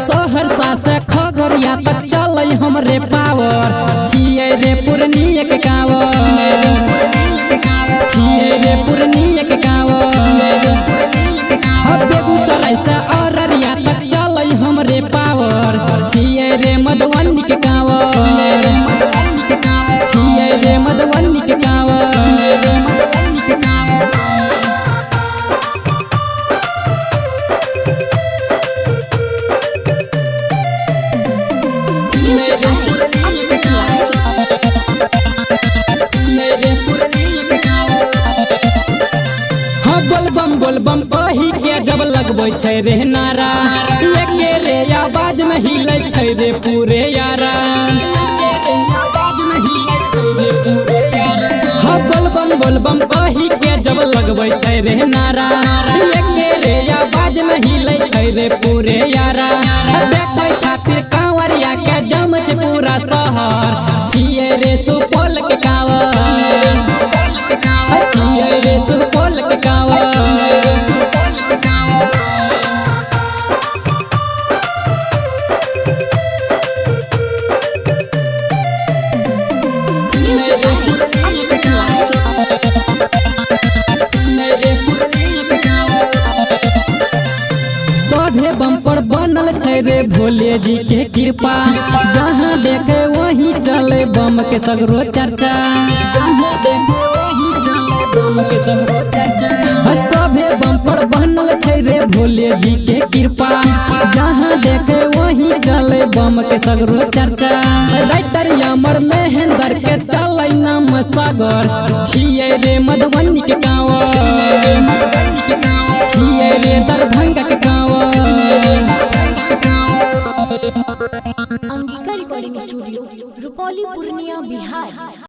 सहरसा से खगड़िया तक चल हमरे पावर छिए रे पूर्णिया के गाँव छिए रे पूर्णिया के गाँव बेगूसराय से अररिया तक चल हमरे पावर छिए रे मधुबनी के गाँव छिए रे मधुबनी के गाँव बोलबम कही के जब लगबै छै रे नारा एके रे आवाज में हिलै छै रे पूरे यारा हाँ बोलबम कही के जब लगबै छै रे नारा एके रे आवाज में हिलै छै रे पूरे यारा देखै खातिर कांवरिया के जम छै पूरा शहर छिए रे सुपौल के गाँव छिए रे सुपौल के गाँव सभे बम्पर बनल छै रे भोले जी के कृपा जहाँ देखे वही चले बम के सगरो चर्चा सभे बम्पर बनल छै रे भोले जी के कृपा जहाँ देखे वही चले बम के सगरो चर्चा राइटर अमर महेंद्र के चले नाम सागर छिए रे मधुबनी के गाँव छिए रे दरभंगा के गाँव अंगिका रिकॉर्डिंग स्टूडियो रुपौली पूर्णिया बिहार।